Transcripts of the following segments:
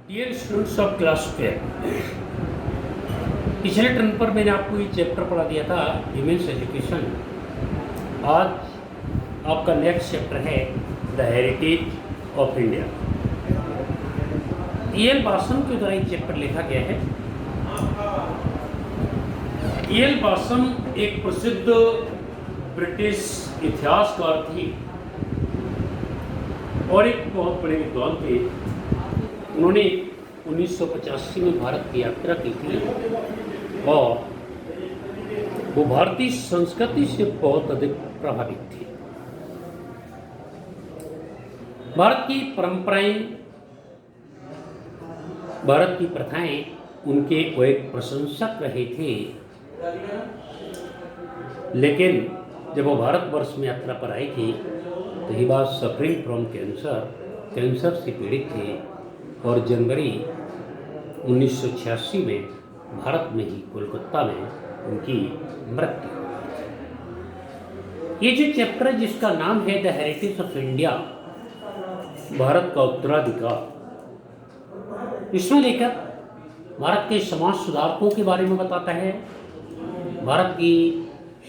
Dear students of class 12, पिछले term पर मैंने आपको ये चैप्टर पढ़ा दिया था विमेंस एजुकेशन। आज आपका नेक्स्ट चैप्टर है the heritage of India. E.L. बासम के द्वारा ये चैप्टर लिखा गया है। E.L. बासम एक प्रसिद्ध ब्रिटिश इतिहासकार थी और एक बहुत बड़े विद्वान थे। उन्होंने 1985 में भारत की यात्रा की थी और वो भारतीय संस्कृति से बहुत अधिक प्रभावित थी। भारत की परंपराएं, भारत की प्रथाएं उनके वो एक प्रशंसक रहे थे। लेकिन जब वो भारतवर्ष में यात्रा पर आई थी तो he was suffering from cancer से पीड़ित थे और जनवरी 1986 में भारत में ही कोलकाता में उनकी मृत्यु हुई। ये जो चैप्टर है जिसका नाम है the heritage of India, Bharat का उत्तराधिकार, इसमें लेकर भारत के समाज सुधारकों के बारे में बताता है, भारत की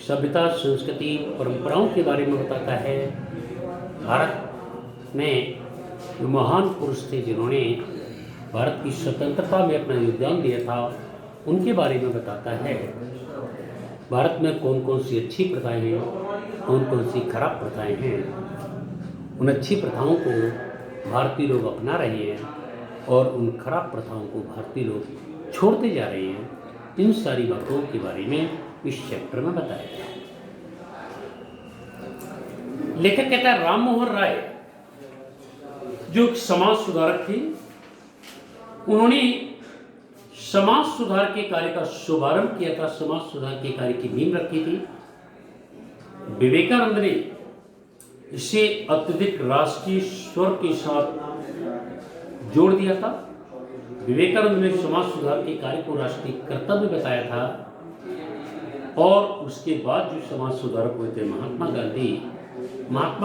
सभ्यता संस्कृति परंपराओं के बारे में बताता है, भारत में जो महान पुरुष थे जिन्होंने भारत की स्वतंत्रता में अपना योगदान दिया था उनके बारे में बताता है। भारत में कौन कौन सी अच्छी प्रथाएं हैं, कौन कौन सी खराब प्रथाएं हैं, उन अच्छी प्रथाओं को भारतीय लोग अपना रहे हैं और उन खराब प्रथाओं को भारतीय लोग छोड़ते जा रहे हैं। इन सारी बातों के बारे में इस चैप्टर में बताया गया है। लेखक कहता है राम मोहन राय जो समाज सुधारक थे, उन्होंने समाज सुधार के कार्य का शुभारंभ किया था, समाज सुधार के कार्य की नींव रखी थी। विवेकानंद ने इसे अत्यधिक राष्ट्रीय स्वर के साथ जोड़ दिया था। विवेकानंद ने समाज सुधार के कार्य को राष्ट्रीय कर्तव्य बताया था और उसके बाद जो समाज सुधारक हुए थे महात्मा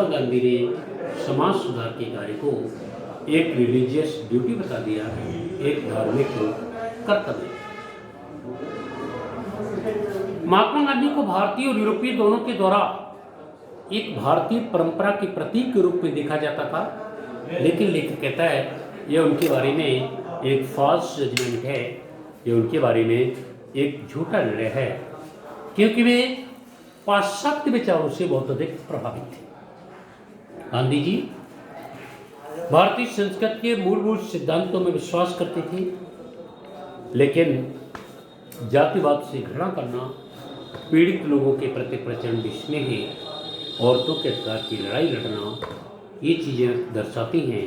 गांधी ने समाज सुधार के कार्य को एक रिलीजियस ड्यूटी बता दिया, एक धार्मिक कर्तव्य। महात्मा गांधी को भारतीय और यूरोपीय दोनों के द्वारा एक भारतीय परंपरा के प्रतीक के रूप में देखा जाता था, लेकिन लेखक कहता है यह उनके बारे में एक फॉल्स जजमेंट है, यह उनके बारे में एक झूठा निर्णय है, क्योंकि वे पाश्चात्य विचारों से बहुत अधिक प्रभावित थे। गांधी जी भारतीय संस्कृति के मूलभूत सिद्धांतों में विश्वास करते थे, लेकिन जातिवाद से घृणा करना, पीड़ित लोगों के प्रति प्रचंड स्नेह, औरतों के अधिकार की लड़ाई लड़ना, ये चीज़ें दर्शाती हैं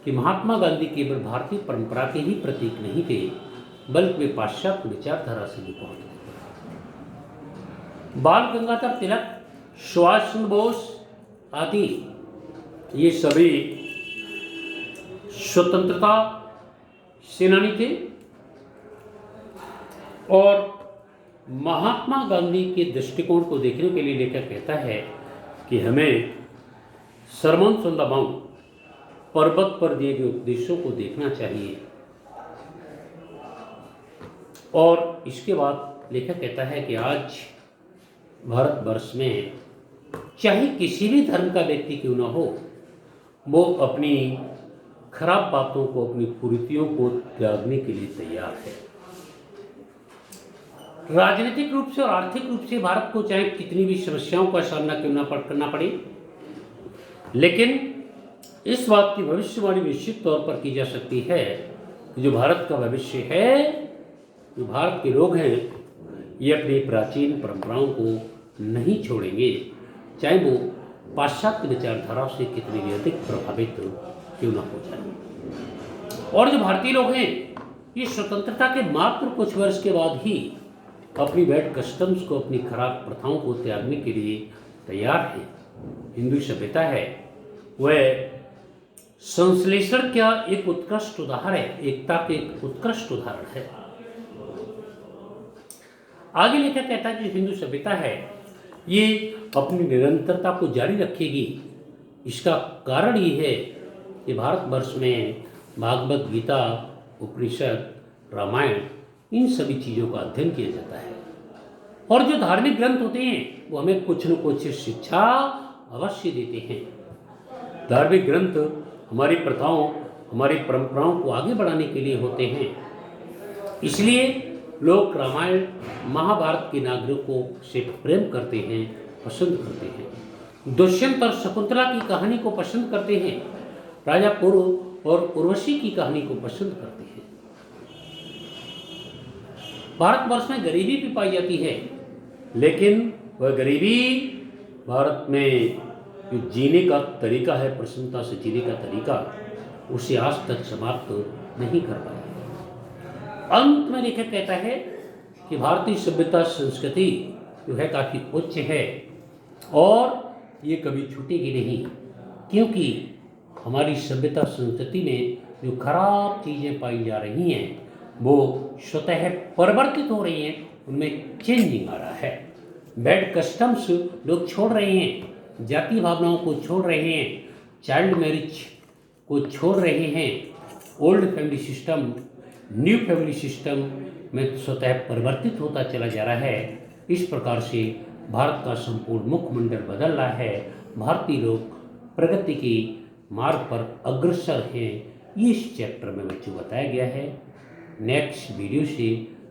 कि महात्मा गांधी केवल भारतीय परंपरा के ही प्रतीक नहीं थे, बल्कि वे पाश्चात्य विचारधारा से भी बहुत थे। बाल गंगाधर तिलक, सुभाष चंद्र बोस आदि ये सभी स्वतंत्रता सेनानी थे और महात्मा गांधी के दृष्टिकोण को देखने के लिए लेकर कहता है कि हमें सरमन ऑन द माउंट, पर्वत पर दिए गए उपदेशों को देखना चाहिए। और इसके बाद लेखक कहता है कि आज भारतवर्ष में चाहे किसी भी धर्म का व्यक्ति क्यों ना हो, वो अपनी खराब बातों को, अपनी कुरीतियों को त्यागने के लिए तैयार है। राजनीतिक रूप से और आर्थिक रूप से भारत को चाहे कितनी भी समस्याओं का सामना क्यों ना करना पड़े, लेकिन इस बात की भविष्यवाणी निश्चित तौर पर की जा सकती है कि जो भारत का भविष्य है, जो भारत के लोग हैं, ये अपनी प्राचीन परंपराओं को नहीं छोड़ेंगे, चाहे वो पाश्चात्य विचारधारा से कितने भी अधिक प्रभावित क्यों ना हो जाए। और जो भारतीय लोग हैं, ये स्वतंत्रता के मात्र कुछ वर्ष के बाद ही अपनी बैड कस्टम्स को, अपनी खराब प्रथाओं को त्यागने के लिए तैयार है। हिंदू सभ्यता है वह संश्लेषण का एक उत्कृष्ट उदाहरण है, एकता के एक उत्कृष्ट उदाहरण है। आगे लेकर कहता है कि हिंदू सभ्यता है ये अपनी निरंतरता को जारी रखेगी। इसका कारण ये है कि भारतवर्ष में भागवत गीता उपनिषद, रामायण, इन सभी चीज़ों का अध्ययन किया जाता है। और जो धार्मिक ग्रंथ होते हैं वो हमें कुछ न कुछ शिक्षा अवश्य देते हैं। धार्मिक ग्रंथ हमारी प्रथाओं, हमारी परंपराओं को आगे बढ़ाने के लिए होते हैं। इसलिए लोग रामायण, महाभारत के नागरिकों से प्रेम करते हैं, पसंद करते हैं। दुष्यंत और शकुंतला की कहानी को पसंद करते हैं, राजा पूर्व और उर्वशी की कहानी को पसंद करते हैं। भारतवर्ष में गरीबी भी पाई जाती है, लेकिन वह गरीबी भारत में जो जीने का तरीका है, प्रसन्नता से जीने का तरीका, उसे आज तक समाप्त नहीं कर पाया। अंत में लेखक कहता है कि भारतीय सभ्यता संस्कृति जो है काफ़ी उच्च है और ये कभी छूटेगी नहीं, क्योंकि हमारी सभ्यता संस्कृति में जो खराब चीज़ें पाई जा रही हैं वो स्वतः परिवर्तित हो रही हैं, उनमें चेंजिंग आ रहा है। बैड कस्टम्स लोग छोड़ रहे हैं, जाति भावनाओं को छोड़ रहे हैं, चाइल्ड मैरिज को छोड़ रहे हैं, old family system new family system में स्वतः परिवर्तित होता चला जा रहा है। इस प्रकार से भारत का संपूर्ण मुखमंडल बदल रहा है। भारतीय लोग प्रगति के मार्ग पर अग्रसर हैं। ये इस चैप्टर में बच्चों बताया गया है। नेक्स्ट वीडियो से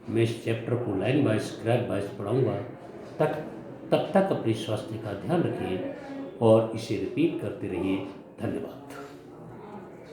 मैं इस चैप्टर को लाइन बाय स्क्राइब बाय पढ़ाऊँगा। तब तक अपने स्वास्थ्य का ध्यान रखिए और इसे रिपीट करते रहिए। धन्यवाद।